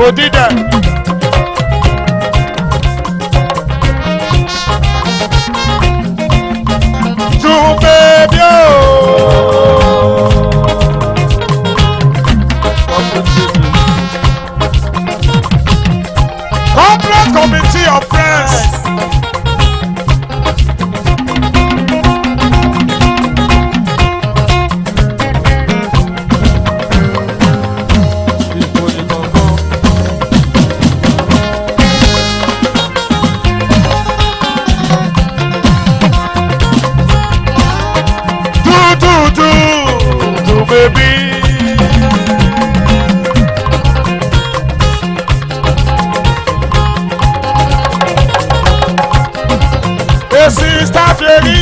Odida. To baby, corporate committee of friends. Do baby. A sister Jerry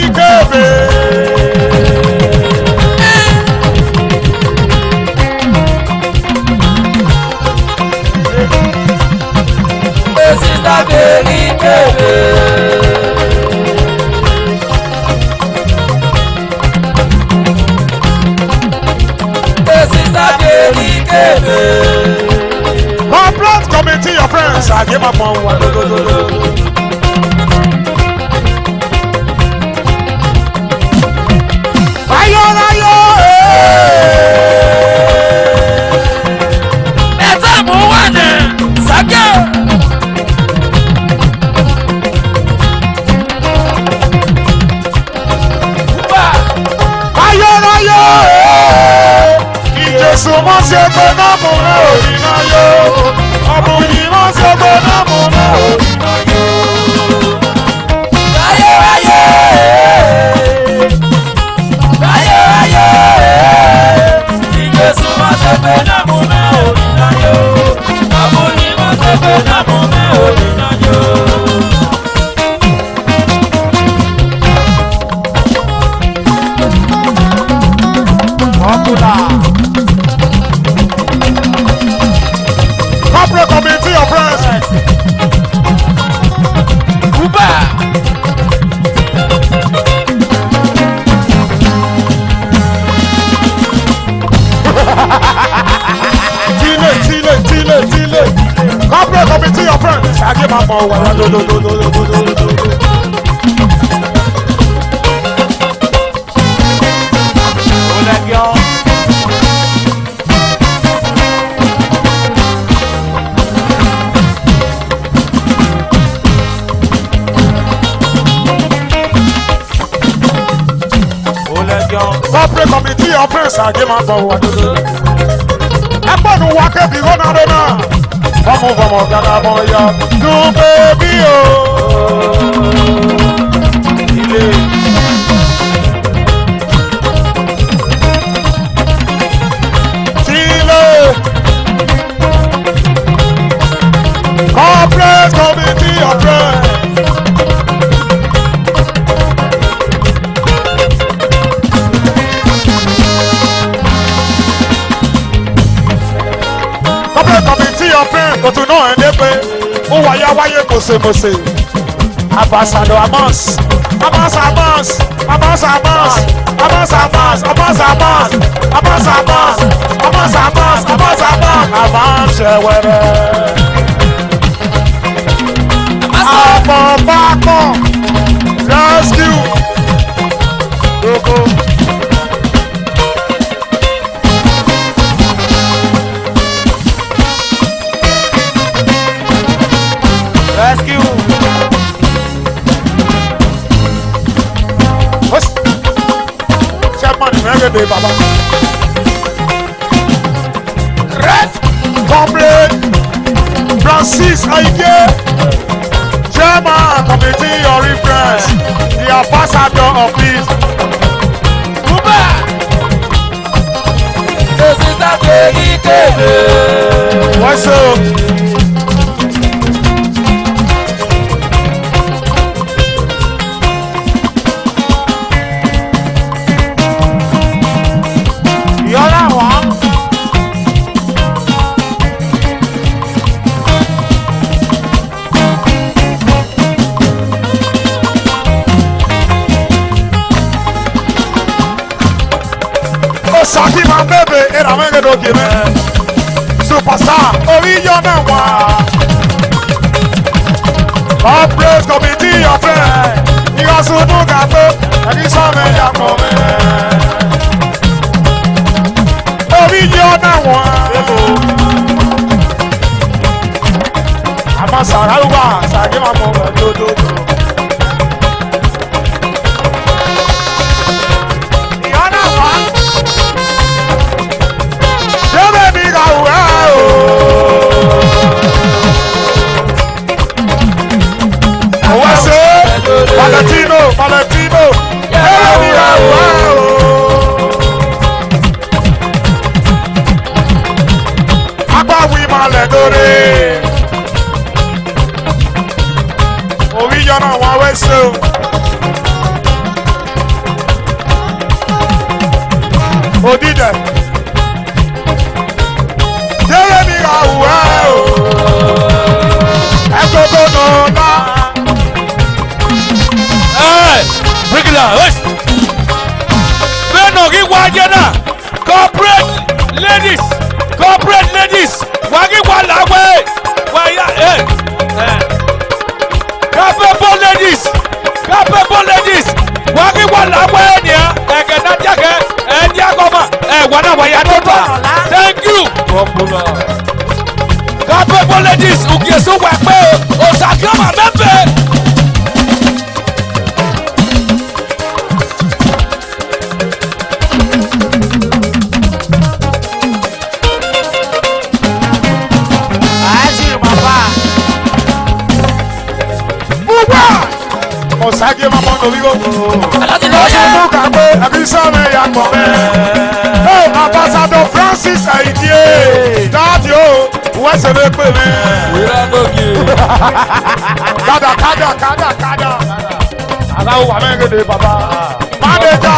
Corporate committee of friends. I give up on one. Sumo se bonamo na orina yo, abuni mo se bonamo na orina yo. Aye aye, aye aye. Ije sumo se bonamo na orina yo, abuni mo se bonamo na orina yo. Popular. Corporate committee of friends. Uba. Tile. Corporate committee of friends. I give my more. Corporate committee of friends, I give my forward. Everyone who walk up, you go down there. Come over, Ghana boy, do baby, Chile. Corporate committee of friends. But to know and who why you go say Ambassador Amos rescue. Rescue. Chairman, reggae, Baba. Red Comrade Francis Aike, Chairman Committee of Reference, the Ambassador of Peace. Uba. This is the big. What's up? Saki my baby, and I'm gonna give it. Superstar, Orillo. ọ̀nà wọn. Corporate committee ọ̀fẹ́ ìyọ̀sùnú gàgbó ẹni sọ́mọ ẹ̀yà pọ̀ mẹ́. Orí yí ọ̀nà wọn. Àmọ́ sàráwá sàgé máa mọ̀ wẹ̀ lódodo. Ìyọ̀nà wọn. Ṣé bẹ́ẹ̀ ni ìgbà wẹ̀ o? Valentino, Valentino, Agbawi Maledore, Oríyànà wọn wẹ́sẹ̀ o. Odídẹ̀, Jeremy Awuẹ́ o, Ẹ̀kọ́kọ́ nọ̀ọ́nà. Brigila, Beno Giwajena, corporate ladies, Wagiwa Lawe, Waya, capable ladies, Wagiwa Lawe, Egena Jake, Diagoma, Wana Wayanota, thank you, capable ladies, Ukiesu Wakwe, Osakama Membe. Osage mama no vigo. Oṣù kàgbé ẹbí sọ́ọ̀mù ẹ̀yà pọ̀ mẹ́. Hey, Ambassador Francis Aidie. Dáàdì o, wẹ́sẹ̀ lè pè mí. Wíwá gòkè. Kádà. Aláwọ̀ wà mẹ́gẹ̀dẹ̀ bàbá. Mánéjà.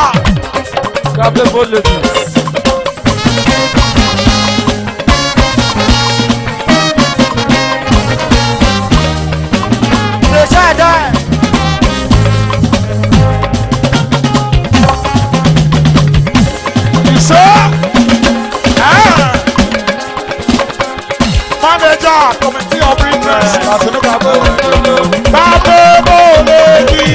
Kábẹ́ bọ́lẹ̀dì. Ṣèṣẹ́ ẹ̀dá ẹ̀. Manager, committee of interest. Babe Boledi.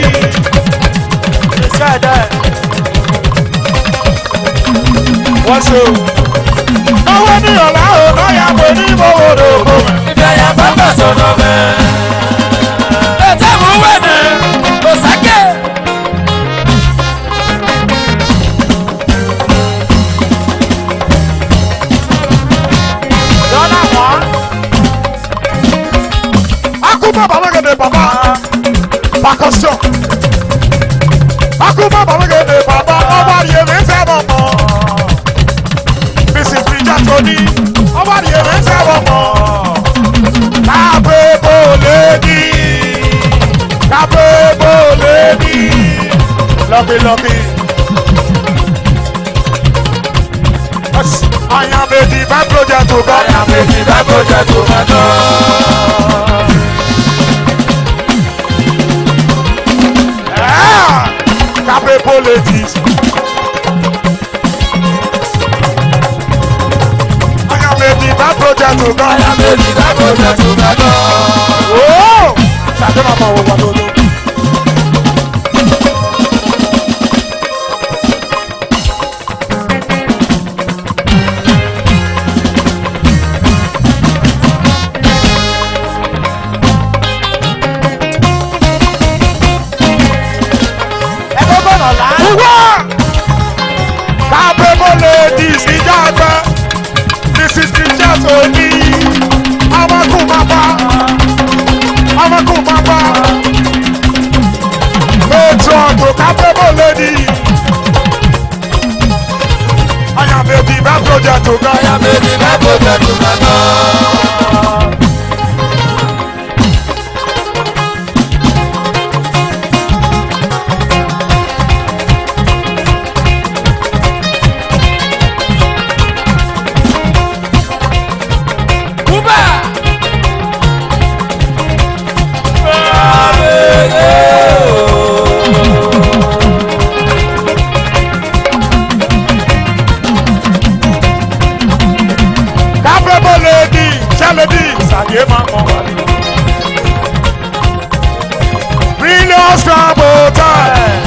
What's up? No one in your life, no ya when you go to home. If I am Papa Sonobe, let's have a winner. Osake. Baba gede baba percussion. Akuma baba gede baba ọba yẹ mi fẹ́ bọ̀ mọ́. Mrs. Bridget Tony ọba yẹ mi fẹ́ bọ̀ mọ́. Kábé Boledi, lọ́kì. I am a divine project to God. Capable ladies. I am a divine project to God. Oh! Ṣàdé màmá wo wà lólo. Capable ladies, ìjàgbá. Mrs. Bridget Tony. Amakumaba. Patron to capable lady. I am a divine project to God. lady, Sade Mamo. Brilliant scramble time.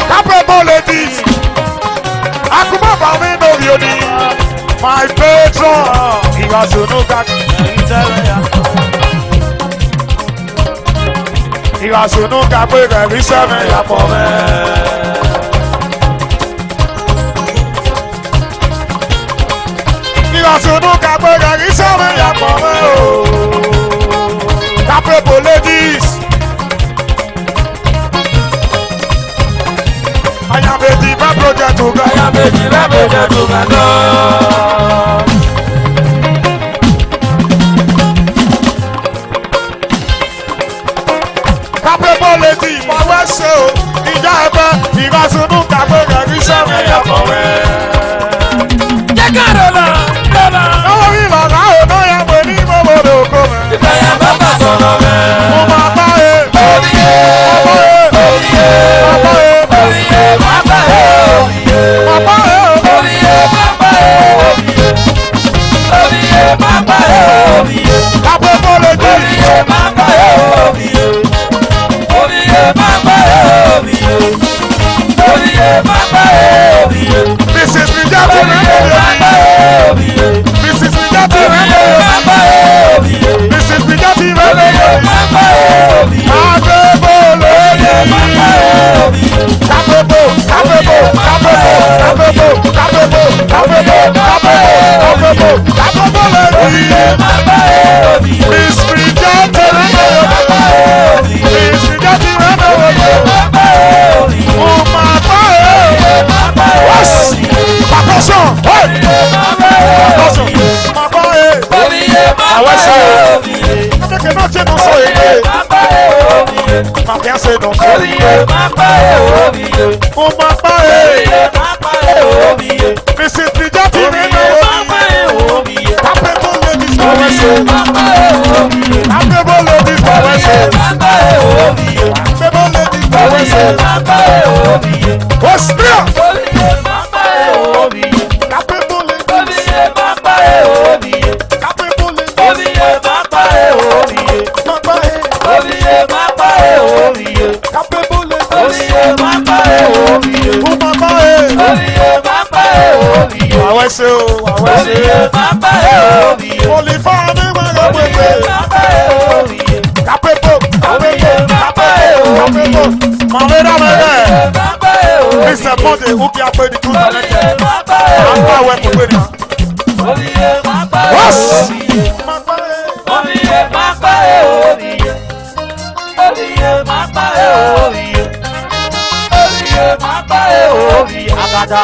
Capable ladies, Akuma Bamino Yoni, my patron, Igasunuka. Igasunuka, we seven ya pome. Igasunuka, we seven ya pome. Capable ladies. I am a diva project to go. I am a diva project to go. Capable lady, my wife so. Ijaba, Igasunuka, we seven ya pome. Jacarona, Dona. No, we don't know. No, ya me ni mo mo do come. If I am a person of man. Oh my God, Oh yeah, oh yeah, Papa, oh yeah, Papa, oh yeah, Papa, oh yeah, Papa, oh yeah, Papa, oh yeah, Capable lady. oh yeah, Papa, oh yeah, oh yeah, Papa, oh yeah, oh yeah, Papa, oh yeah, Mrs. Mijati, Papa, oh yeah, Mrs. Mijati, Papa, oh yeah, Mrs. Mijati, Papa, oh yeah. Capable lady. Capable, capable, capable, capable, capable, capable, capable, capable lady. Miss Mijati, Miss Mijati, oh my God. Yes. Attention, hey. Attention, my boy. Ah ouais, c'est. Avec un autre, non, c'est. Ma bien, c'est non, c'est. Oh my God. Mrs. Mijati, capable ladies, ah ouais, c'est. Capable ladies, ah ouais, c'est. Capable ladies, ah ouais, c'est. Oh, spirit. Capable ladies, capable ladies. Capable ladies. Oh my God. Ah ouais, c'est. Ah ouais, c'est. Only for me, my God. Capable, capable. Mamela mele. Mr. Monday, who can play the good avec elle? Papa, ouais, pour venir. Yes! Agada.